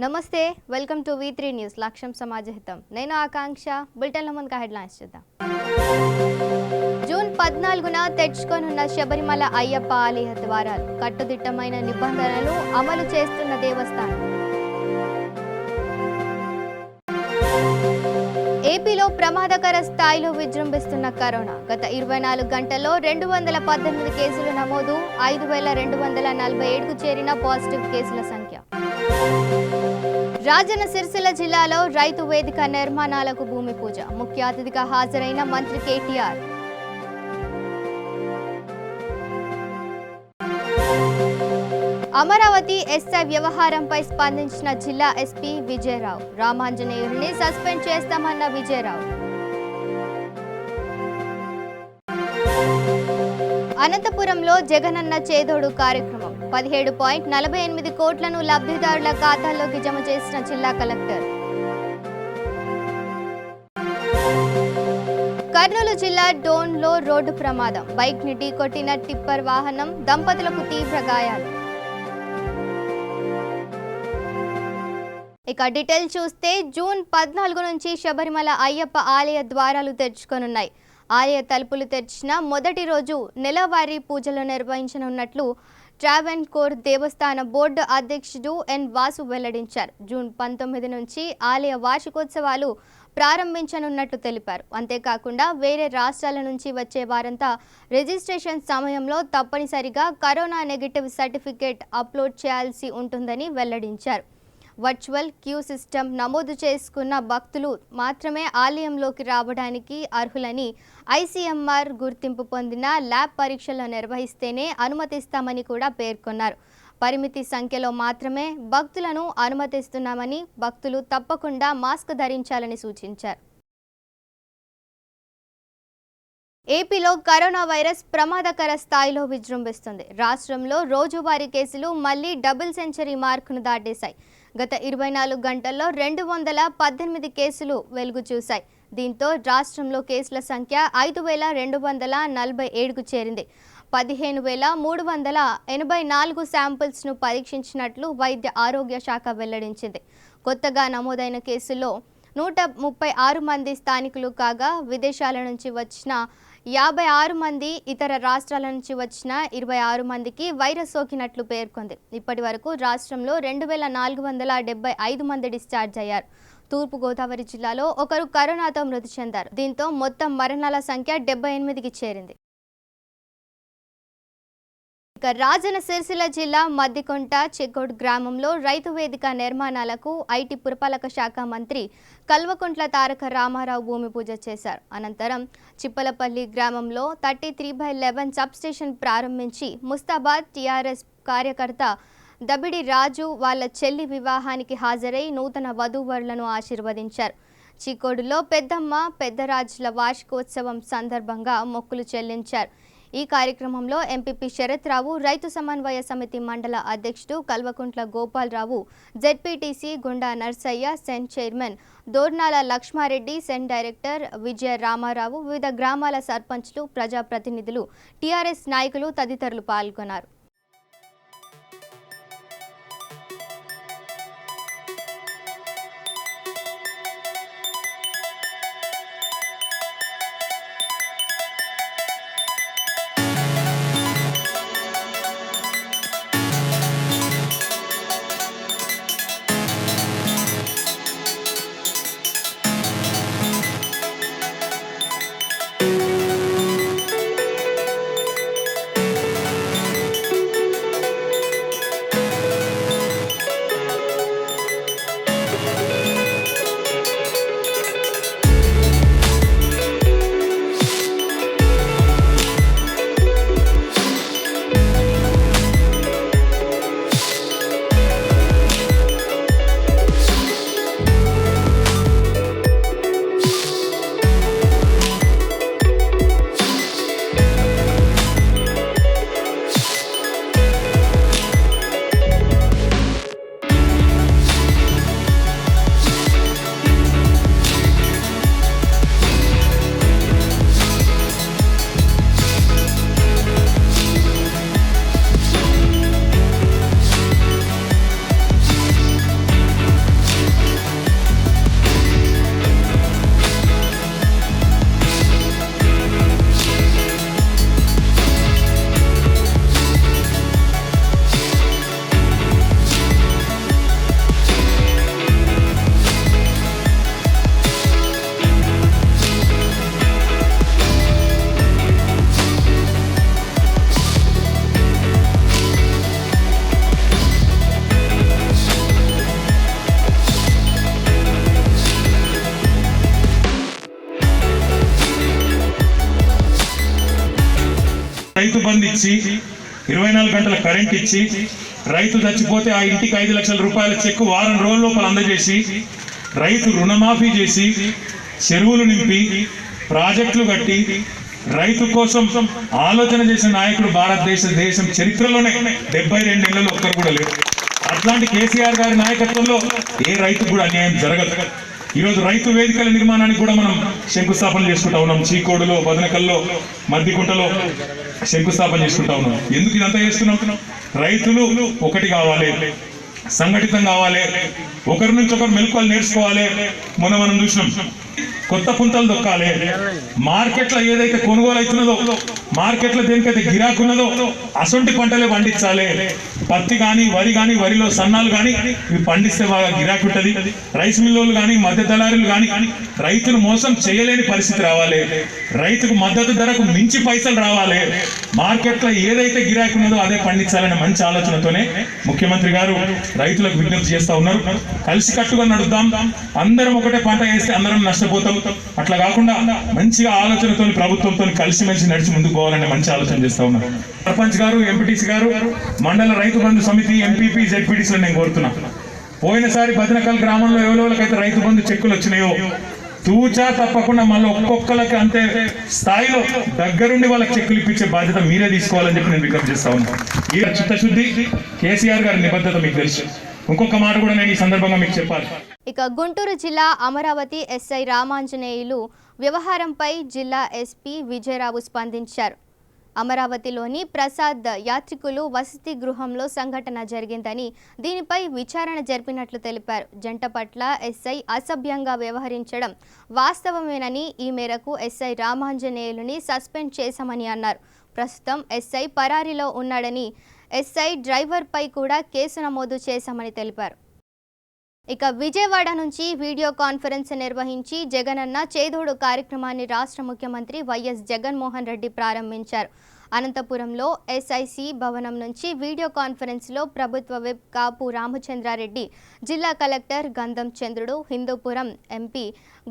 నమస్తే welcome to V3 news లక్ష్యం సమాజహితం నేను ఆకాంక్ష బులెటిన్ల ముందుగా హెడ్లైన్స్ చూద్దాం జూన్ 14న తెచ్చుకొనున్న శబరిమల అయ్యప్ప ఆలయ ద్వారాలు కట్టుదిట్టమైన నిబంధనలు అమలు చేస్తున్న దేవస్థానం ఏపీలో ప్రమాదకర స్థాయిలో విజృంభిస్తున్న కరోనా గత 24 గంటల్లో 218 కేసులు నమోదు 5247కు చేరిన పాజిటివ్ కేసుల సంఖ్య రాజన్న సిరిసిల్ల జిల్లాలో రైతు వేదిక నిర్మాణాలకు భూమి పూజ ముఖ్య అతిథిగా హాజరైన మంత్రి కేటీఆర్ అమరావతి ఎస్ఐ వ్యవహారంపై స్పందించిన జిల్లా ఎస్పీ విజయరావు రామాంజనేయుడిని సస్పెండ్ చేస్తామన్న విజయరావు అనంతపురంలో జగనన్న చేదోడు కార్యక్రమం 17.48 కోట్లను లబ్ధిదారుల ఖాతాల్లోకి జమ చేసిన జిల్లా కలెక్టర్ కర్నూలు జిల్లా డోన్లో రోడ్డు ప్రమాదం బైక్ ని ఢీకొట్టిన టిప్పర్ వాహనం దంపతులకు తీవ్ర గాయాలు ఇక డీటెయిల్ చూస్తే జూన్ 14 నుంచి శబరిమల అయ్యప్ప ఆలయ ద్వారాలు తెరుచుకొనున్నాయి. ఆలయ తలుపులు తెరిచిన మొదటి రోజు నెలవారీ పూజలు నిర్వహించనున్నట్లు ట్రావెన్కోర్ దేవస్థాన బోర్డు అధ్యక్షుడు ఎన్ వాసు వెల్లడించారు. జూన్ 19 నుంచి ఆలయ వార్షికోత్సవాలు ప్రారంభించనున్నట్లు తెలిపారు. అంతేకాకుండా వేరే రాష్ట్రాల నుంచి వచ్చే వారంతా రిజిస్ట్రేషన్ సమయంలో తప్పనిసరిగా కరోనా నెగిటివ్ సర్టిఫికేట్ అప్లోడ్ చేయాల్సి ఉంటుందని వెల్లడించారు. వర్చువల్ క్యూ సిస్టమ్ నమోదు చేసుకున్న భక్తులు మాత్రమే ఆలయంలోకి రావడానికి అర్హులని ఐసీఎంఆర్ గుర్తింపు పొందిన ల్యాబ్ పరీక్షలు నిర్వహిస్తేనే అనుమతిస్తామని కూడా పేర్కొన్నారు. పరిమితి సంఖ్యలో మాత్రమే భక్తులను అనుమతిస్తున్నామని భక్తులు తప్పకుండా మాస్క్ ధరించాలని సూచించారు. ఏపీలో కరోనా వైరస్ ప్రమాదకర స్థాయిలో విజృంభిస్తుంది. రాష్ట్రంలో రోజువారీ కేసులు మళ్లీ డబుల్ సెంచరీ మార్కును దాటేశాయి. గత 24 గంటల్లో 218 కేసులు వెలుగు చూశాయి. దీంతో రాష్ట్రంలో కేసుల సంఖ్య 5247కు చేరింది. 15384 శాంపిల్స్ను పరీక్షించినట్లు వైద్య ఆరోగ్య శాఖ వెల్లడించింది. కొత్తగా నమోదైన కేసుల్లో 136 మంది స్థానికులు కాగా విదేశాల నుంచి వచ్చిన 56 మంది, ఇతర రాష్ట్రాల నుంచి వచ్చిన 26 మందికి వైరస్ సోకినట్లు పేర్కొంది. ఇప్పటి వరకు రాష్ట్రంలో 2475 మంది డిశ్చార్జ్ అయ్యారు. తూర్పు గోదావరి జిల్లాలో ఒకరు కరోనాతో మృతి చెందారు. దీంతో మొత్తం మరణాల సంఖ్య 78కి చేరింది. ఇక రాజన్న సిరిసిల్ల జిల్లా మద్దికొంట చెకోడ్ గ్రామంలో రైతు వేదిక నిర్మాణాలకు ఐటీ పురపాలక శాఖ మంత్రి కల్వకుంట్ల తారక రామారావు భూమి పూజ చేశారు. అనంతరం చిప్పలపల్లి గ్రామంలో 33/11 సబ్స్టేషన్ ప్రారంభించి ముస్తాబాద్ టీఆర్ఎస్ కార్యకర్త దబిడి రాజు వాళ్ళ చెల్లి వివాహానికి హాజరై నూతన వధూవరులను ఆశీర్వదించారు. చికోడులో పెద్దమ్మ పెద్దరాజుల వార్షికోత్సవం సందర్భంగా మొక్కులు చెల్లించారు. ఈ కార్యక్రమంలో ఎంపీపీ శరత్ రావు, రైతు సమన్వయ సమితి మండల అధ్యక్షుడు కల్వకుంట్ల గోపాలరావు, జెడ్పీటీసీ గుండా నర్సయ్య, సెన్ చైర్మన్ దోర్నాల లక్ష్మారెడ్డి, సెన్ డైరెక్టర్ విజయ రామారావు, వివిధ గ్రామాల సర్పంచ్లు, ప్రజాప్రతినిధులు, టీఆర్ఎస్ నాయకులు తదితరులు పాల్గొన్నారు. బంధు ఇచ్చి 24 గంటల కరెంట్ ఇచ్చి రైతు చచ్చిపోతే ఆ ఇంటికి 5 లక్షల రూపాయల చెక్కు వారం రోజుల లోపల అందజేసి రైతు రుణమాఫీ చేసి చెరువులు నింపి ప్రాజెక్టులు కట్టి రైతు కోసం ఆలోచన చేసిన నాయకుడు భారతదేశం చరిత్రలోనే 72 నెలలు ఒక్కరు కూడా లేరు. అట్లాంటి కేసీఆర్ గారి నాయకత్వంలో ఏ రైతు కూడా అన్యాయం జరగదు. ఈరోజు రైతు వేదికల నిర్మాణానికి కూడా మనం శంకుస్థాపన చేసుకుంటా ఉన్నాం. చీకోడులో, బదనకల్లో, మద్దికుంటలో శంకుస్థాపన చేసుకుంటా ఉన్నాం. ఎందుకు ఇదంతా చేస్తున్నాం? రైతులు ఒకటి కావాలి, సంఘటితం కావాలి, ఒకరి నుంచి ఒకరు మెలకువలు నేర్చుకోవాలి. మొన్న మనం చూసినాం, కొత్త పుంతలు దొక్కాలి. మార్కెట్లో ఏదైతే కొనుగోలు అవుతున్నదో, మార్కెట్లో దేనికైతే గిరాకు ఉన్నదో అసొంటి పంటలే పండించాలి. పత్తి కానీ, వరి కానీ, వరిలో సన్నాలు కానీ ఇవి పండిస్తే బాగా గిరాకు ఉంటుంది. రైస్ మిల్లులు కానీ, మధ్య దళారులు కానీ రైతును మోసం చేయలేని పరిస్థితి రావాలి. రైతుకు మద్దతు ధరకు మించి పైసలు రావాలి. మార్కెట్లో ఏదైతే గిరాకు ఉన్నదో అదే పండించాలనే మంచి ఆలోచనతోనే ముఖ్యమంత్రి గారు రైతులకు విజ్ఞప్తి చేస్తా ఉన్నారు. కలిసి కట్టుగా నడుద్దాం, అందరం ఒకటే పంట వేస్తే అందరం నష్టపోతాం. అట్లా కాకుండా మంచిగా ఆలోచనతో ప్రభుత్వంతో కలిసిమెలిసి నడిచి ముందుకు పోవాలనే మంచి ఆలోచన చేస్తా ఉన్నారు. సర్పంచ్ గారు, ఎంపీటీసీ గారు, మండల రైతు బంధు సమితి, ఎంపీపీ, జెడ్పీటీసీలో నేను కోరుతున్నా, పోయినసారి బదనకల్ గ్రామంలో ఎవరెవరికైతే రైతు బంధు చెక్కులు వచ్చినాయో తూచా తప్పకుండా మళ్ళీ ఒక్కొక్కరికి అంతే స్థాయిలో దగ్గరుండి వాళ్ళకి చెక్కులు ఇప్పించే బాధ్యత మీరే తీసుకోవాలని చెప్పి నేను విజ్ఞప్తి చేస్తా ఉన్నాను. ఈ చిత్తశుద్ధి కేసీఆర్ గారి నిబద్ధత మీకు తెలుసు. ఇంకొక మాట కూడా నేను ఈ సందర్భంగా మీకు చెప్పాలి. ఇక గుంటూరు జిల్లా అమరావతి ఎస్ఐ రామాంజనేయులు వ్యవహారంపై జిల్లా ఎస్పీ విజయరావు స్పందించారు. అమరావతిలోని ప్రసాద్ యాత్రికులు వసతి గృహంలో సంఘటన జరిగిందని, దీనిపై విచారణ జరిపినట్లు తెలిపారు. జంట పట్ల ఎస్ఐ అసభ్యంగా వ్యవహరించడం వాస్తవమేనని, ఈ మేరకు ఎస్ఐ రామాంజనేయులని సస్పెండ్ చేశామని అన్నారు. ప్రస్తుతం ఎస్ఐ పరారీలో ఉన్నాడని, ఎస్ఐ డ్రైవర్పై కూడా కేసు నమోదు చేశామని తెలిపారు. ఇక విజయవాడ నుంచి వీడియో కాన్ఫరెన్స్ నిర్వహించి జగనన్న చేదోడు కార్యక్రమాన్ని రాష్ట్ర ముఖ్యమంత్రి వైఎస్ జగన్మోహన్ రెడ్డి ప్రారంభించారు. అనంతపురంలో ఎస్ఐసి భవనం నుంచి వీడియో కాన్ఫరెన్స్లో ప్రభుత్వ విప్ కాపు రామచంద్రారెడ్డి, జిల్లా collector Gandham Chandrudu, Hindupuram MP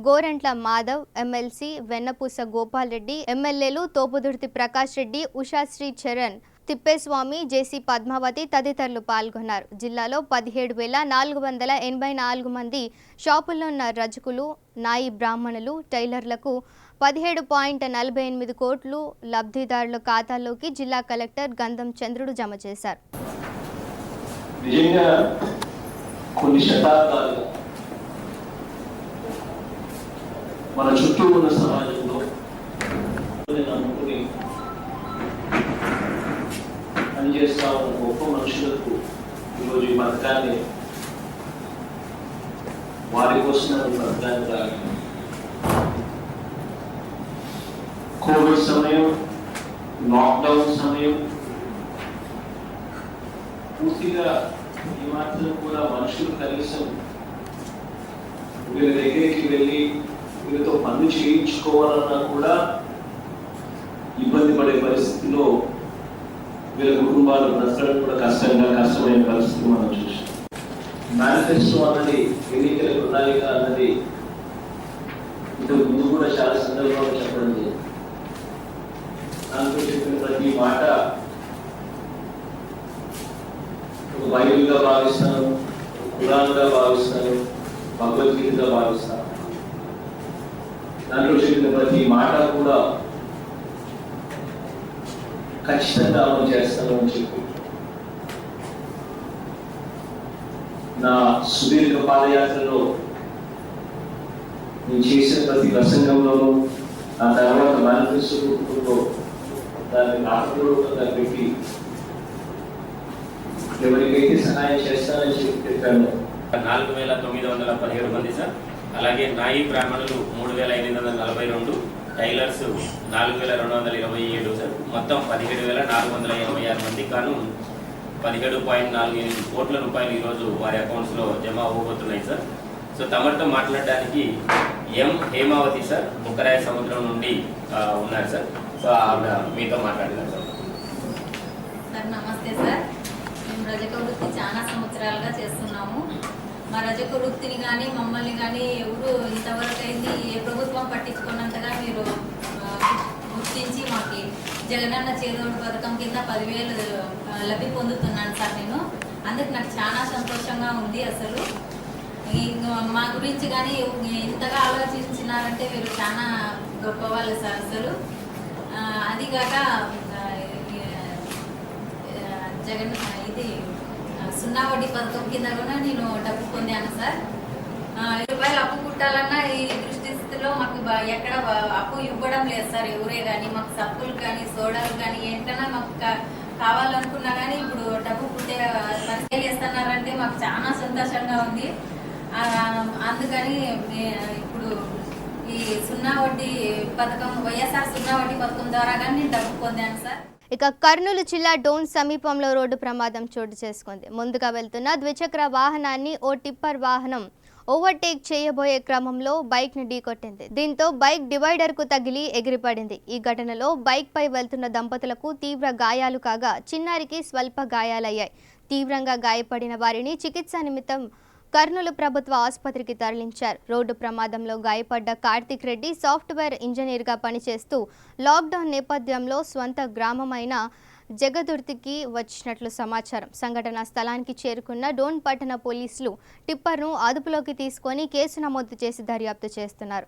Gorantla Madhav, MLC వెన్నపూస గోపాల్ రెడ్డి, ఎమ్మెల్యేలు తోపుదుర్తి ప్రకాష్ రెడ్డి, ఉషాశ్రీ చరణ్, తిప్పేస్వామి, జేసీ పద్మావతి తదితరులు పాల్గొన్నారు. జిల్లాలో 17,484 మంది షాపుల్లో ఉన్న రజకులు, నాయి బ్రాహ్మణులు, టైలర్లకు 17.48 కోట్లు లబ్ధిదారుల ఖాతాల్లోకి జిల్లా కలెక్టర్ గంధం చంద్రుడు జమ చేశారు. కొన్ని శతాబ్దాలుగా మన చుట్టూ ఉన్న సమాజంలో నమ్ముకుని పనిచేస్తా ఉన్న గొప్ప మనుషులకు ఈరోజు ఈ పథకాన్ని వారి కోసం పథకాన్ని రాలి కోవిడ్ సమయం, లాక్డౌన్ సమయం పూర్తిగా ఈ మాత్రం కూడా మనుషులు కనీసం వీళ్ళ దగ్గరికి వెళ్ళి వీళ్ళతో పనులు చేయించుకోవాలన్నా కూడా ఇబ్బంది పడే పరిస్థితిలో వీళ్ళ కుటుంబాలు బ్రతకడం కూడా కష్టమైన పరిస్థితి మనం చూసాం. మేనిఫెస్టో అన్నది ఎన్నికల ప్రణాళిక అన్నది ఇంతకు ముందు కూడా చాలా సందర్భాలు చెప్పడం జరిగింది. దాంతో చెప్పిన ప్రతి మాట ఒక బైబిల్గా భావిస్తాను, ఖురాన్గా భావిస్తాను, భగవద్గీతగా భావిస్తాను. దాంట్లో చెప్పిన ప్రతి మాట కూడా ఖచ్చితంగా అమలు చేస్తాను అని చెప్పి నా సుదీర్ఘ పాదయాత్రలో నేను చేసిన ప్రతి ప్రసంగంలోనూ, ఆ తర్వాత మేనిఫెస్టోలో దాన్ని రాతపూర్వకంగా పెట్టి ఎవరికైతే సహాయం చేస్తానని చెప్పి చెప్పాను. 4,917 మంది సార్. అలాగే నాయి బ్రాహ్మణులు 3,842, టైలర్స్ 4,227 సార్. మొత్తం 17,486 మంది కాను 17.48 కోట్ల రూపాయలు ఈరోజు వారి అకౌంట్స్లో జమ అవ్వబోతున్నాయి సార్. సో తమతో మాట్లాడడానికి ఎం హేమావతి సార్ ముక్కరాయ సముద్రం నుండి ఉన్నారు సార్. సో ఆవిడ మీతో మాట్లాడినారు సార్. సార్ నమస్తే సార్. మేము రజక వృత్తి చాలా సంవత్సరాలుగా చేస్తున్నాము. మా రజక వృత్తిని కానీ మమ్మల్ని కానీ ఎవరు ఇంతవరకు అయింది ఏ ప్రభుత్వం పట్టించుకున్నంతగా మీరు గుర్తించి మాకు జగనన్న చేదోడు పథకం కింద 10,000 లబ్ధి పొందుతున్నాను సార్ నేను. అందుకు నాకు చాలా సంతోషంగా ఉంది. అసలు మా గురించి కానీ ఇంతగా ఆలోచించినారంటే వీరు చాలా గొప్ప వాళ్ళు సార్. అసలు అదిగాక జగన్ ఇది 0 వడ్డీ పథకం కింద కూడా నేను డబ్బు పొందాను సార్. రూపాయలు అప్పు పుట్టాలన్నా ఈ దృష్టి స్థితిలో మాకు ఎక్కడ అప్పు ఇవ్వడం లేదు సార్. ఎవరే కానీ మాకు సబ్బులు కానీ సోడాలు కానీ ఏంటన్నా మాకు కావాలనుకున్నా కానీ ఇప్పుడు డబ్బు పుట్టే పరిచయం చేస్తున్నారంటే మాకు చాలా సంతోషంగా ఉంది. అందుకని ఇప్పుడు ఈ 0 వడ్డీ పథకం వైఎస్ఆర్ 0 వడ్డీ పథకం ద్వారా కానీ నేను డబ్బు పొందాను సార్. ఇక కర్నూలు జిల్లా డోన్ సమీపంలో రోడ్డు ప్రమాదం చోటు చేసుకుంది. ముందుగా వెళ్తున్న ద్విచక్ర వాహనాన్ని ఓ టిప్పర్ వాహనం ఓవర్టేక్ చేయబోయే క్రమంలో బైక్ ని ఢీకొట్టింది. దీంతో బైక్ డివైడర్ కు తగిలి ఎగిరిపడింది. ఈ ఘటనలో బైక్ పై వెళ్తున్న దంపతులకు తీవ్ర గాయాలు కాగా చిన్నారికి స్వల్ప గాయాలయ్యాయి. తీవ్రంగా గాయపడిన వారిని చికిత్స నిమిత్తం కర్నూలు ప్రభుత్వ ఆసుపత్రికి తరలించారు. రోడ్డు ప్రమాదంలో గాయపడ్డ కార్తిక్ రెడ్డి సాఫ్ట్వేర్ ఇంజనీర్గా పనిచేస్తూ లాక్డౌన్ నేపథ్యంలో స్వంత గ్రామమైన జగదుర్తికి వచ్చినట్లు సమాచారం. సంఘటనా స్థలానికి చేరుకున్న డోన్ పట్టణ పోలీసులు టిప్పర్ను అదుపులోకి తీసుకొని కేసు నమోదు చేసి దర్యాప్తు చేస్తున్నారు.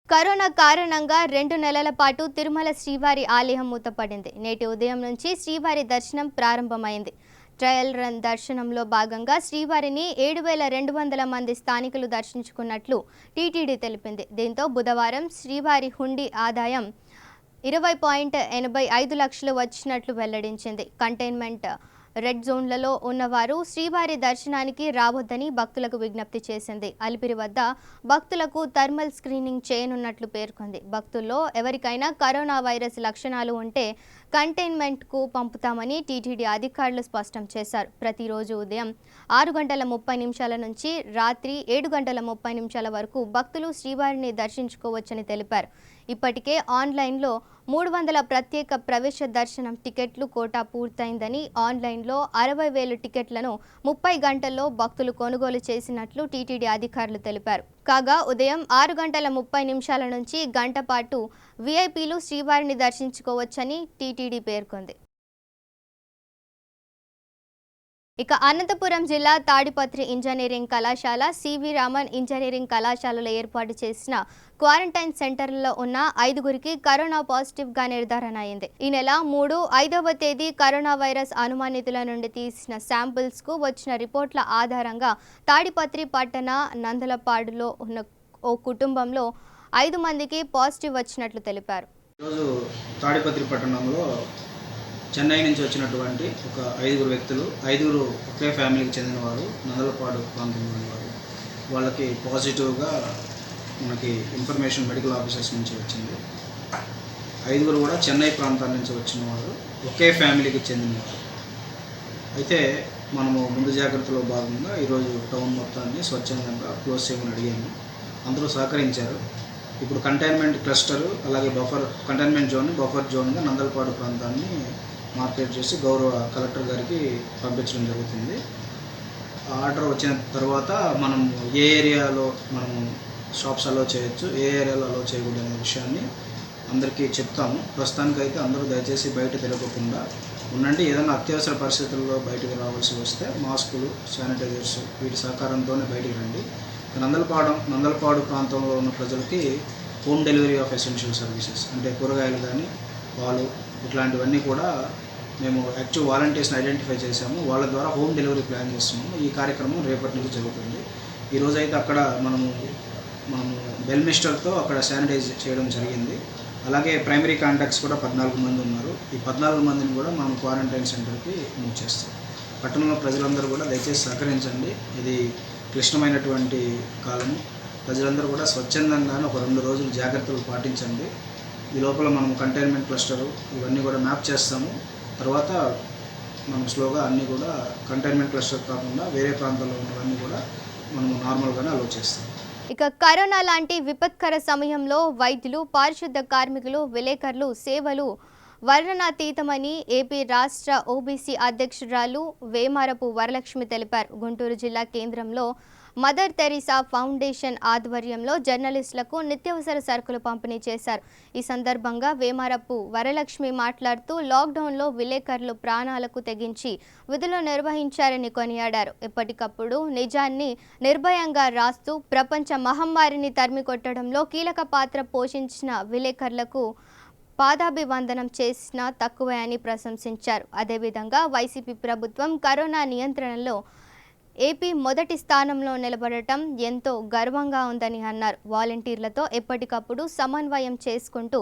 కరోనా కారణంగా 2 నెలల పాటు తిరుమల శ్రీవారి ఆలయం మూతపడింది. నేటి ఉదయం నుంచి శ్రీవారి దర్శనం ప్రారంభమైంది. ట్రయల్ రన్ దర్శనంలో భాగంగా శ్రీవారిని 7,200 మంది స్థానికులు దర్శించుకున్నట్లు టీటీడీ తెలిపింది. దీంతో బుధవారం శ్రీవారి హుండీ ఆదాయం 20.85 లక్షలు వచ్చినట్లు వెల్లడించింది. కంటైన్మెంట్ రెడ్ జోన్లలో ఉన్నవారు శ్రీవారి దర్శనానికి రావద్దని భక్తులకు విజ్ఞప్తి చేసింది. అలిపిరి వద్ద భక్తులకు థర్మల్ స్క్రీనింగ్ చేయనున్నట్లు పేర్కొంది. భక్తుల్లో ఎవరికైనా కరోనా వైరస్ లక్షణాలు ఉంటే కంటైన్మెంట్కు పంపుతామని టీటీడీ అధికారులు స్పష్టం చేశారు. ప్రతిరోజు ఉదయం 6:30 నుంచి రాత్రి 7:30 వరకు భక్తులు శ్రీవారిని దర్శించుకోవచ్చని తెలిపారు. ఇప్పటికే ఆన్లైన్లో 300 ప్రత్యేక ప్రవేశ దర్శనం టికెట్లు కోటా పూర్తయిందని, ఆన్లైన్లో 60,000 టికెట్లను 30 గంటల్లో భక్తులు కొనుగోలు చేసినట్లు టీటీడీ అధికారులు తెలిపారు. కాగా ఉదయం 6:30 నుంచి గంట పాటు వీఐపీలు శ్రీవారిని దర్శించుకోవచ్చని టీటీడీ పేర్కొంది. ఇక అనంతపురం జిల్లా తాడిపత్రి ఇంజనీరింగ్ కళాశాల, సివి రామన్ ఇంజనీరింగ్ కళాశాలలో ఏర్పాటు చేసిన క్వారంటైన్ సెంటర్లలో ఉన్న 5గురికి కరోనా పాజిటివ్గా నిర్ధారణ అయింది. ఈ నెల 3, 5వ తేదీ కరోనా వైరస్ అనుమానితుల నుండి తీసిన శాంపిల్స్కు వచ్చిన రిపోర్ట్ల ఆధారంగా తాడిపత్రి పట్టణ నందలపాడులో ఉన్న ఓ కుటుంబంలో 5 మందికి పాజిటివ్ వచ్చినట్లు తెలిపారు. ఈరోజు తాడిపత్రి పట్టణంలో చెన్నై నుంచి వచ్చినటువంటి ఒక 5 వ్యక్తులు, 5 ఒకే ఫ్యామిలీకి చెందినవారు, నందలపాడు ప్రాంతంలోని వారు. వాళ్ళకి పాజిటివ్గా మనకి ఇన్ఫర్మేషన్ మెడికల్ ఆఫీసర్స్ నుంచి వచ్చింది. 5 కూడా చెన్నై ప్రాంతాల నుంచి వచ్చిన వారు, ఒకే ఫ్యామిలీకి చెందినవారు. అయితే మనము ముందు జాగ్రత్తలో భాగంగా ఈరోజు టౌన్ మొత్తాన్ని స్వచ్ఛందంగా క్లోజ్ చేయమని అడిగాము. అందరూ సహకరించారు. ఇప్పుడు కంటైన్మెంట్ క్లస్టరు అలాగే కంటైన్మెంట్ జోన్, బఫర్ జోన్గా నందలపాడు ప్రాంతాన్ని మార్కెట్ చేసి గౌరవ కలెక్టర్ గారికి పంపించడం జరుగుతుంది. ఆర్డర్ వచ్చిన తర్వాత మనం ఏ ఏరియాలో మనం షాప్స్ అలో చేయొచ్చు, ఏ ఏరియాలో అలో చేయకూడదు అనే విషయాన్ని అందరికీ చెప్తాము. ప్రస్తుతానికైతే అందరూ దయచేసి బయట తిరగకుండా ఉండండి. ఏదైనా అత్యవసర పరిస్థితుల్లో బయటకు రావాల్సి వస్తే మాస్కులు, శానిటైజర్స్ వీటి సహకారంతోనే బయటికి రండి. నందలపాడు ప్రాంతంలో ఉన్న ప్రజలకి home delivery of essential services అంటే కూరగాయలు కానీ, పాలు ఇట్లాంటివన్నీ కూడా మేము యాక్టివ్ వాలంటీర్స్ని ఐడెంటిఫై చేశాము. వాళ్ళ ద్వారా హోమ్ డెలివరీ ప్లాన్ చేస్తున్నాము. ఈ కార్యక్రమం రేపటి నుంచి జరుగుతుంది. ఈరోజైతే అక్కడ మనము బెల్మిస్టర్తో అక్కడ శానిటైజ్ చేయడం జరిగింది. అలాగే ప్రైమరీ కాంటాక్ట్స్ కూడా 14 మంది ఉన్నారు. ఈ 14 మందిని కూడా మనం క్వారంటైన్ సెంటర్కి మూవ్ చేస్తాం. పట్టణంలో ప్రజలందరూ కూడా దయచేసి సహకరించండి. ఇది క్లిష్టమైనటువంటి కాలము. ప్రజలందరూ కూడా స్వచ్ఛందంగానే ఒక 2 రోజులు జాగ్రత్తలు పాటించండి. ఈ లోపల మనం కంటైన్మెంట్ క్లస్టరు ఇవన్నీ కూడా మ్యాప్ చేస్తాము. తర్వాత మనం స్లోగా అన్నీ కూడా కంటైన్మెంట్ క్లస్టర్ కాకుండా వేరే ప్రాంతాల్లో ఉన్నవన్నీ కూడా మనం నార్మల్గానే అలో చేస్తాం. ఇక కరోనా లాంటి విపత్కర సమయంలో వైద్యులు, పారిశుద్ధ కార్మికులు, విలేకరులు సేవలు వర్ణనాతీతమని ఏపీ రాష్ట్ర ఓబీసీ అధ్యక్షురాలు వేమారపు వరలక్ష్మి తెలిపారు. గుంటూరు జిల్లా కేంద్రంలో మదర్ తెరీసా ఫౌండేషన్ ఆధ్వర్యంలో జర్నలిస్టులకు నిత్యావసర సరుకులు పంపిణీ చేశారు. ఈ సందర్భంగా వేమారపు వరలక్ష్మి మాట్లాడుతూ లాక్డౌన్లో విలేకరులు ప్రాణాలకు తెగించి విధులు నిర్వహించారని కొనియాడారు. ఎప్పటికప్పుడు నిజాన్ని నిర్భయంగా రాస్తూ ప్రపంచ మహమ్మారిని తరిమికొట్టడంలో కీలక పాత్ర పోషించిన విలేకరులకు పాదాభివందనం చేసినా తక్కువే అని ప్రశంసించారు. అదేవిధంగా వైసీపీ ప్రభుత్వం కరోనా నియంత్రణలో ఏపీ మొదటి స్థానంలో నిలబడటం ఎంతో గర్వంగా ఉందని అన్నారు. వాలంటీర్లతో ఎప్పటికప్పుడు సమన్వయం చేసుకుంటూ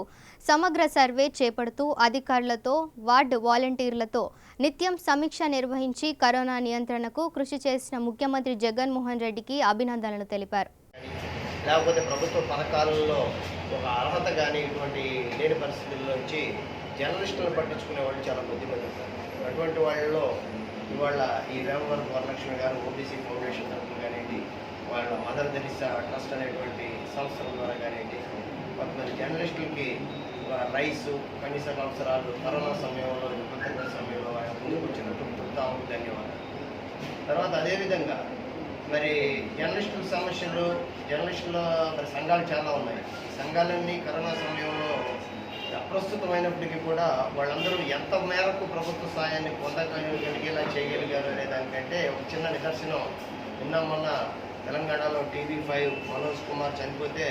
సమగ్ర సర్వే చేపడుతూ అధికారులతో వార్డు వాలంటీర్లతో నిత్యం సమీక్ష నిర్వహించి కరోనా నియంత్రణకు కృషి చేసిన ముఖ్యమంత్రి జగన్మోహన్ రెడ్డికి అభినందనలు తెలిపారు. లేకపోతే ప్రభుత్వ పథకాలలో ఒక అర్హత కానీ ఇటువంటి లేని పరిస్థితుల్లో నుంచి జర్నలిస్టులను పట్టించుకునే వాళ్ళు చాలా కొద్దిమంది ఉంటారు. అటువంటి వాళ్ళలో ఇవాళ ఈ వేమవరపు వరలక్ష్మి గారు ఓబీసీ ఫౌండేషన్ తరఫున కానివ్వండి, వాళ్ళ మదర్ తెరీసా ట్రస్ట్ అనేటువంటి సంస్థల ద్వారా కానివ్వండి, కొంతమంది జర్నలిస్టులకి రైసు కనీస అవసరాలు కరోనా సమయంలో విపత్తుల సమయంలో ఆయన ముందుకు వచ్చినట్టు చెప్తాము. ధన్యవాదాలు. తర్వాత అదేవిధంగా మరి జర్నలిస్టుల సమస్యలు, జర్నలిస్టుల మరి సంఘాలు చాలా ఉన్నాయి. ఈ సంఘాలన్నీ కరోనా సమయంలో అప్రస్తుతమైనప్పటికీ కూడా వాళ్ళందరూ ఎంత మేరకు ప్రభుత్వ సాయాన్ని పొందగలిగేలా చేయగలిగారు అనే దానికంటే ఒక చిన్న నిదర్శనం నిన్న మొన్న తెలంగాణలో TV5 మనోజ్ కుమార్ చనిపోతే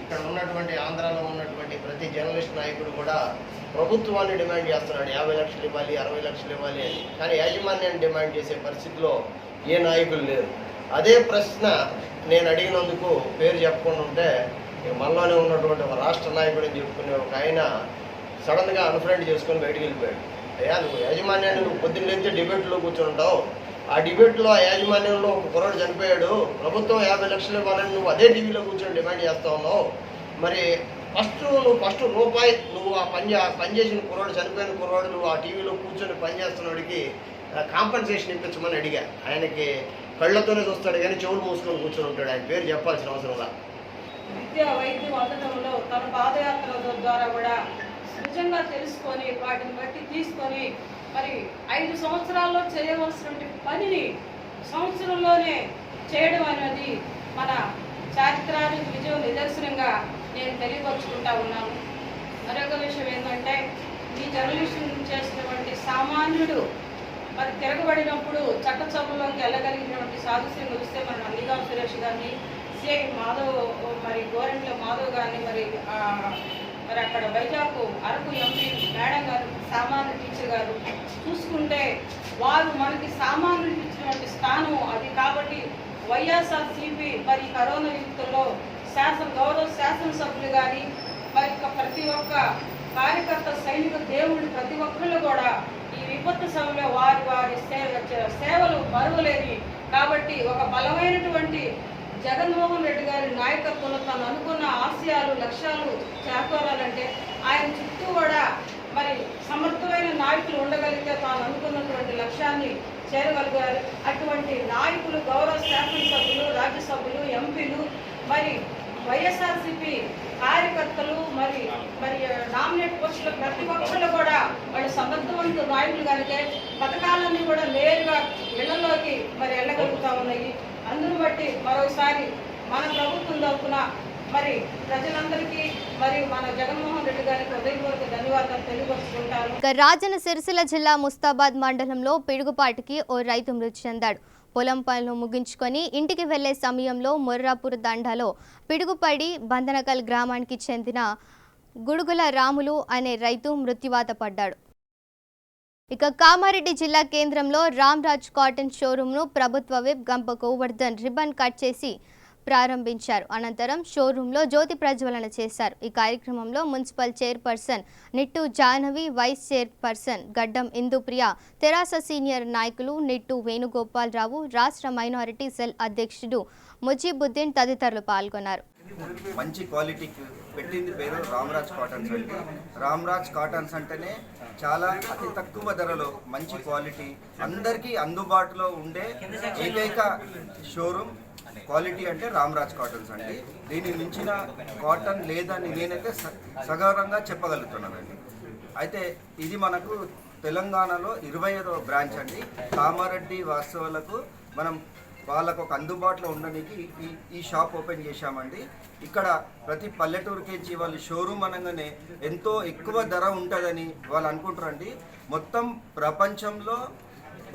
ఇక్కడ ఉన్నటువంటి ఆంధ్రాలో ఉన్నటువంటి ప్రతి జర్నలిస్ట్ నాయకుడు కూడా ప్రభుత్వాన్ని డిమాండ్ చేస్తున్నాడు. 50 లక్షలు ఇవ్వాలి, 60 లక్షలు ఇవ్వాలి అని. కానీ యాజమాన్యాన్ని డిమాండ్ చేసే పరిస్థితిలో ఏ నాయకులు లేరు. అదే ప్రశ్న నేను అడిగినందుకు పేరు చెప్పకుండా ఉంటే మనలోనే ఉన్నటువంటి ఒక రాష్ట్ర నాయకుడు అని చెప్పుకునే ఒక ఆయన సడన్గా అన్ఫ్రెండ్ చేసుకొని బయటికి వెళ్ళిపోయాడు. అయ్యా నువ్వు యాజమాన్యాన్ని నువ్వు పొద్దున్న లేస్తే డిబేట్లో కూర్చొని ఉంటావు. ఆ డిబేట్లో ఆ యాజమాన్యంలో ఒక కుర్రాడు చనిపోయాడు, ప్రభుత్వం 50 లక్షలు ఇవ్వాలని నువ్వు అదే టీవీలో కూర్చొని డిమాండ్ చేస్తా ఉన్నావు. మరి ఫస్ట్ రూపాయి నువ్వు ఆ పని చేసిన కుర్రాడు, చనిపోయిన కుర్రాడు, నువ్వు ఆ టీవీలో కూర్చొని పనిచేస్తున్నవాడికి కాంపన్సేషన్ ఇప్పించమని అడిగా. ఆయనకి కళ్ళతోనే చూస్తాడు కానీ చెవులు మూసుకొని కూర్చొని ఉంటాడు. ఆయన పేరు చెప్పాల్సిన అవసరంలా. విద్యా వైద్యం అందడంలో తన పాదయాత్రల ద్వారా కూడా నిజంగా తెలుసుకొని వాటిని బట్టి తీసుకొని మరి 5 సంవత్సరాల్లో చేయవలసినటువంటి పనిని సంవత్సరంలోనే చేయడం అనేది మన చారిత్రానికి విజయం నిదర్శనంగా నేను తెలియపరుచుకుంటా ఉన్నాను. మరొక విషయం ఏంటంటే ఈ జర్నలిస్టులు చేసినటువంటి సామాన్యుడు మరి తిరగబడినప్పుడు చట్టసభల్లోకి వెళ్ళగలిగినటువంటి సాధుశ్రీ వస్తే మన నందిగాం సురేష్ గారిని, సిఐ మాధవ్, మరి గోరెంట్ల మాధవ్ గారిని, మరి అక్కడ వైజాగ్ అరకు ఎంపీ మేడం గారు, సామాన్య టీచర్ గారు చూసుకుంటే వారు మనకి సామాన్యుడికి ఇచ్చినటువంటి స్థానం అది. కాబట్టి వైఎస్ఆర్సీపీ మరి కరోనా యుక్తుల్లో గౌరవ శాసనసభ్యులు కానీ మరి ప్రతి ఒక్క కార్యకర్త, సైనిక దేవుళ్ళు ప్రతి ఒక్కళ్ళు కూడా ఈ విపత్తు సమయంలో వారి సేవలు మరువలేని. కాబట్టి ఒక బలమైనటువంటి జగన్మోహన్ రెడ్డి గారి నాయకత్వంలో తను అనుకున్న ఆశయాలు, లక్ష్యాలు చేకూరాలంటే ఆయన చుట్టూ కూడా మరి సమర్థమైన నాయకులు ఉండగలిగితే తాను అనుకున్నటువంటి లక్ష్యాన్ని చేరగలిగారు. అటువంటి నాయకులు, గౌరవ శాసనసభ్యులు, రాజ్యసభ్యులు, ఎంపీలు, మరి వైఎస్ఆర్సీపీ కార్యకర్తలు, మరి నామినేట్ పోస్టులు ప్రతి ఒక్కళ్ళు కూడా వాళ్ళు సమర్థవంతుల నాయకులు కనుక పథకాలన్నీ కూడా నేరుగా ఇళ్లలోకి మరి వెళ్ళగలుగుతా ఉన్నాయి. అందును బట్టి మరోసారి మన ప్రభుత్వం తరఫున మరి ప్రజలందరికీ మరి మన జగన్మోహన్ రెడ్డి గారికి హృదయపూర్వక ధన్యవాదాలు తెలియపరుచుకుంటాను. రాజన్న సిరిసిల్ల జిల్లా ముస్తాబాద్ మండలంలో పిడుగుపాటుకి ఓ రైతు మృతి చెందాడు. పొలం పనులు ముగించుకొని ఇంటికి వెళ్లే సమయంలో మొర్రాపూర్ దండాలో పిడుగుపడి బంధనకల్ గ్రామానికి చెందిన గుడుగుల రాములు అనే రైతు మృత్యువాత పడ్డాడు. ఇక కామారెడ్డి జిల్లా కేంద్రంలో రామ్రాజ్ కాటన్ షోరూంను ప్రభుత్వ విప్ గంప గోవర్ధన్ రిబ్బన్ కట్ చేసి ప్రారంభించారు. అనంతరం షోరూంలో జ్యోతి ప్రజ్వలన చేశారు. ఈ కార్యక్రమంలో municipal chairperson Nittu Jahnavi, vice chairperson Gaddam Indupriya, తెరాస సీనియర్ నాయకులు నిట్టు వేణుగోపాలరావు, రాష్ట్ర మైనారిటీ సెల్ అధ్యక్షుడు ముజీబుద్దీన్ తదితరులు పాల్గొన్నారు. మంచి క్వాలిటీకి పెట్టింది పేరు రామ్రాజ్ కాటన్స్ అండి. రామ్రాజ్ కాటన్స్ అంటేనే చాలా అతి తక్కువ ధరలో మంచి క్వాలిటీ అందరికీ అందుబాటులో ఉండే ఏకైక షోరూమ్ క్వాలిటీ అంటే రామ్రాజ్ కాటన్స్ అండి. దీని మించిన కాటన్ లేదని నేనైతే సగౌరవంగా చెప్పగలుగుతున్నానండి. అయితే ఇది మనకు తెలంగాణలో 25వ బ్రాంచ్ అండి. కామారెడ్డి వాస్తవాలకు మనం వాళ్ళకు ఒక అందుబాటులో ఉండడానికి ఈ షాప్ ఓపెన్ చేశామండి. ఇక్కడ ప్రతి పల్లెటూరుకేంచి వాళ్ళు షోరూమ్ అనగానే ఎంతో ఎక్కువ ధర ఉంటుందని వాళ్ళు అనుకుంటారండి. మొత్తం ప్రపంచంలో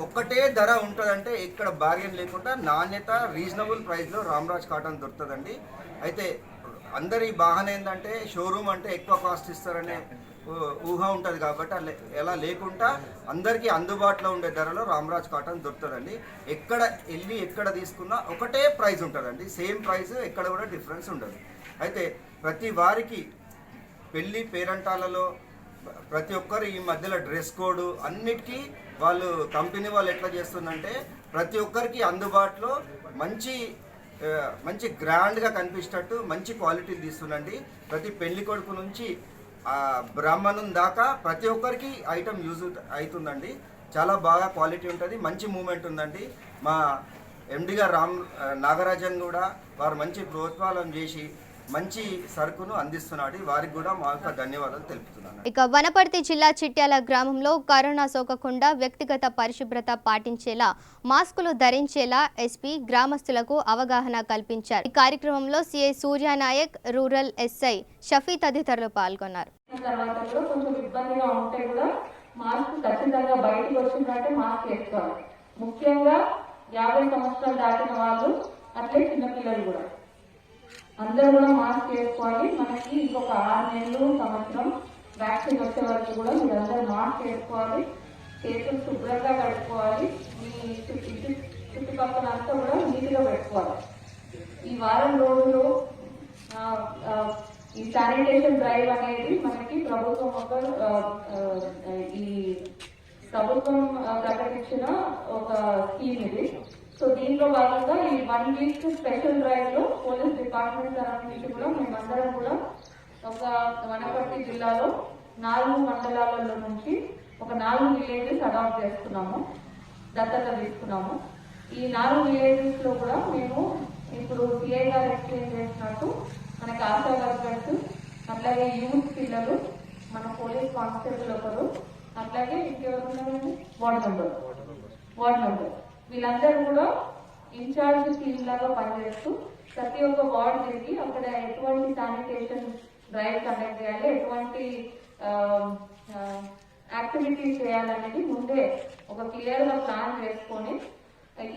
ఒక్కటే ధర ఉంటుందంటే ఇక్కడ బార్గెన్ లేకుండా నాణ్యత రీజనబుల్ ప్రైస్లో రామరాజ్ కాటన్ దొరుకుతుందండి. అయితే అందరి బాగానే ఏంటంటే షోరూమ్ అంటే ఎక్కువ కాస్ట్ ఇస్తారనే ఊహ ఉంటుంది కాబట్టి ఎలా లేకుండా అందరికీ అందుబాటులో ఉండే ధరలో రామరాజ్ కాటన్ దొరుకుతుందండి. ఎక్కడ వెళ్ళి ఎక్కడ తీసుకున్నా ఒకటే ప్రైస్ ఉంటుందండి, సేమ్ ప్రైస్, ఎక్కడ కూడా డిఫరెన్స్ ఉండదు. అయితే ప్రతి వారికి పెళ్ళి పేరంటాలలో ప్రతి ఒక్కరు ఈ మధ్యలో డ్రెస్ కోడ్ అన్నిటికీ వాళ్ళు కంపెనీ వాళ్ళు ఎట్లా చేస్తుందంటే ప్రతి ఒక్కరికి అందుబాటులో మంచి గ్రాండ్గా కనిపించేటట్టు మంచి క్వాలిటీలు తీస్తుందండి. ప్రతి పెళ్లి కొడుకు నుంచి బ్రాహ్మణం దాకా ప్రతి ఒక్కరికి ఐటమ్ యూజ్ అవుతుందండి. చాలా బాగా క్వాలిటీ ఉంటుంది, మంచి మూమెంట్ ఉందండి. మా ఎండి గారు నాగరాజన్ కూడా వారు మంచి ప్రోత్సాహం చేసి మంచి సరుకును అందిస్తున్నాడు. వారికి కూడా మా యొక్క ధన్యవాదాలు తెలుపుతున్నాను. ఇక వనపర్తి జిల్లా చిట్యాల గ్రామంలో కరోనా సోకకుండా వ్యక్తిగత పరిశుభ్రత పాటించేలా మాస్కులు ధరించేలా ఎస్పీ గ్రామస్తులకు అవగాహన కల్పించారు. ఈ కార్యక్రమంలో CI Surya Nayak, rural SI Shafi తదితరులు పాల్గొన్నారు. కొంచెం ఇబ్బందిగా ఉంటే కూడా మాస్క్ ఖచ్చితంగా బయటకు వచ్చిందంటే మాస్క్ వేసుకోవాలి. ముఖ్యంగా 50 సంవత్సరాలు దాటిన వాళ్ళు, అట్లే చిన్నపిల్లలు కూడా అందరూ కూడా మాస్క్ వేసుకోవాలి. మనకి ఇంకొక 6 నెలలు సంవత్సరం వ్యాక్సిన్ వచ్చే వరకు కూడా మీరందరూ మాస్క్ వేసుకోవాలి. చేతులు శుభ్రంగా కడుక్కోవాలి. మీ చుట్టుపక్కల అంతా కూడా నీటిగా పెట్టుకోవాలి. ఈ వారం రోజులు ఈ శానిటేషన్ డ్రైవ్ అనేది మనకి ప్రభుత్వం ప్రకటించిన ఒక స్కీమ్ ఇది. సో దీంట్లో భాగంగా ఈ 1 వీక్ స్పెషల్ డ్రైవ్ లో పోలీస్ డిపార్ట్మెంట్ తరఫు నుంచి కూడా మేమందరం కూడా ఒక వనపర్తి జిల్లాలో 4 మండలాలలో నుంచి ఒక 4 విలేజెస్ అడాప్ట్ చేసుకున్నాము, దత్తత తీసుకున్నాము. ఈ 4 విలేజెస్ లో కూడా మేము ఇప్పుడు సిఐ గారు ఎక్స్ప్లెయిన్ చేసినట్టు మనకి ఆశా వర్కర్స్, అట్లాగే యూత్ పిల్లలు, మన పోలీస్ కానిస్టేబుల్ ఒకరు, అట్లాగే ఇంకెవరు వార్డ్ మెంబర్ వీళ్ళందరూ కూడా ఇన్ఛార్జ్ టీమ్ లాగా పనిచేస్తూ ప్రతి ఒక్క వార్డ్ తిరిగి అక్కడ ఎటువంటి శానిటేషన్ డ్రైవ్ కండక్ట్ చేయాలి, ఎటువంటి యాక్టివిటీస్ చేయాలనేది ముందే ఒక క్లియర్ గా ప్లాన్ చేసుకొని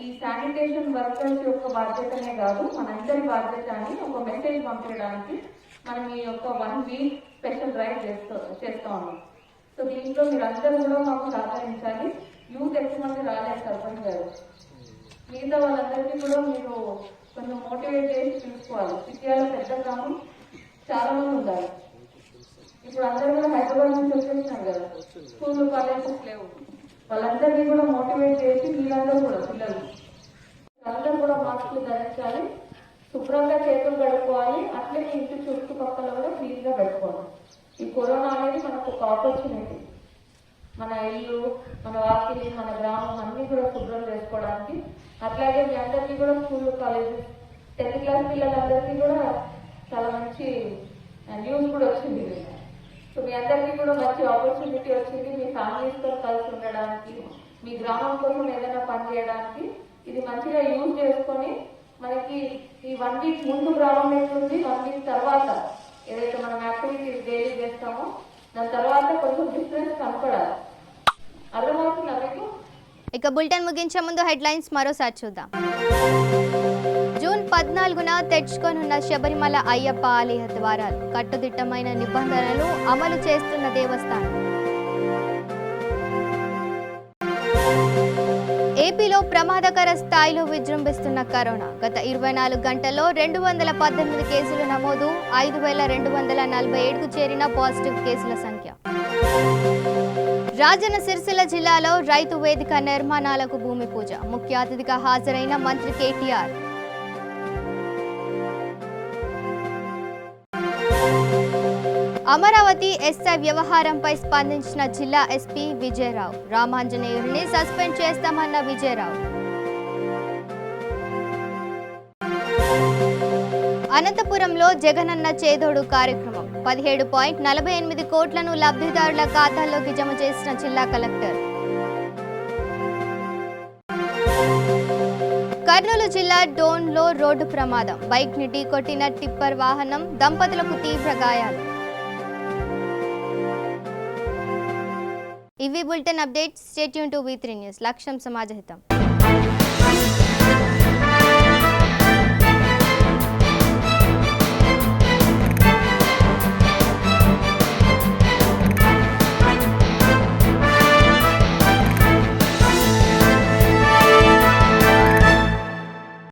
ఈ శానిటేషన్ వర్కర్స్ యొక్క బాధ్యతనే కాదు మనందరి బాధ్యత అని ఒక మెసేజ్ పంపించడానికి మనం ఈ యొక్క 1 వీక్ స్పెషల్ డ్రైవ్ చేస్తా ఉన్నాం. సో దీంట్లో మీరందరూ కూడా మాకు సహకరించాలి. యూత్ ఎక్కువ మంది రాలేదు సర్పంచ్ గారు, మిగతా వాళ్ళందరికీ కూడా మీరు కొంచెం మోటివేట్ చేసి చూసుకోవాలి. చిట్యాల పెద్ద గ్రామం, చాలా మంది ఉండాలి. ఇప్పుడు అందరూ కూడా హైదరాబాద్ నుంచి వచ్చేసినారు కదా, స్కూల్ కాలేజెస్ లేవు, వాళ్ళందరినీ కూడా మోటివేట్ చేసి మీరందరూ కూడా పిల్లలు అందరూ కూడా మాస్కులు ధరించాలి, శుభ్రంగా చేతులు కడుక్కోవాలి, అట్లే ఇంటి చుట్టుపక్కల కూడా క్లీన్ గా పెట్టుకోవాలి. ఈ కరోనా అనేది మనకు ఒక ఆపర్చునిటీ. మన ఇల్లు, మన వాకిలి, మన గ్రామం అన్ని కూడా శుభ్రం చేసుకోవడానికి. అట్లాగే మీ అందరికీ కూడా స్కూల్ కాలేజెస్ 10th క్లాస్ పిల్లలందరికీ కూడా చాలా మంచి న్యూస్ కూడా వచ్చింది. సో మీ అందరికీ కూడా మంచి ఆపర్చునిటీ వచ్చింది. మీ ఫ్యామిలీస్తో కలిసి ఉండడానికి, మీ గ్రామం కోసం ఏదైనా పని చేయడానికి ఇది మంచిగా యూజ్ చేసుకొని మనకి ఈ 1 వీక్ ముందు గ్రామం ఉంటుంది, 1 వీక్ తర్వాత ఏదైతే మనం యాక్టివిటీస్ డైలీ చేస్తామో దాని తర్వాత కొంచెం డిఫరెన్స్ కనపడాలి. అర్థమవుతుందా మీకు? ఇక బులెటిన్ ముగించే ముందు హెడ్లైన్స్ మరోసారి చూద్దాం. జూన్ 14న తెచ్చుకోనున్న శబరిమల అయ్యప్ప ఆలయ ద్వారాలు, కట్టుదిట్టమైన నిబంధనలు అమలు చేస్తున్న దేవస్థానం. ఏపీలో ప్రమాదకర స్థాయిలో విజృంభిస్తున్న కరోనా. గత 24 గంటల్లో 218 కేసులు నమోదు, 5247కు చేరిన పాజిటివ్ కేసుల సంఖ్య. రాజన్న సిరిసిల్ల జిల్లాలో రైతు వేదిక నిర్మాణాలకు భూమి పూజ, ముఖ్య అతిథిగా హాజరైన మంత్రి కేటీఆర్. అమరావతి ఎస్ఐ వ్యవహారంపై స్పందించిన జిల్లా ఎస్పీ విజయరావు. రామాంజనేయుల్ని సస్పెండ్ చేస్తామన్న విజయరావు. అనంతపురంలో జగనన్న చేదోడు కార్యక్రమం, 17.48 కోట్లను లబ్ధిదారుల ఖాతాల్లోకి జమ చేసిన జిల్లా కలెక్టర్. కర్నూలు జిల్లా డోన్లో రోడ్డు ప్రమాదం. బైక్ని ఢీకొట్టిన టిప్పర్ వాహనం, దంపతులకు తీవ్ర గాయాలు. ఇవి bulletin updates. Stay tune to V3 news. లక్ష్యం సమాజహితం.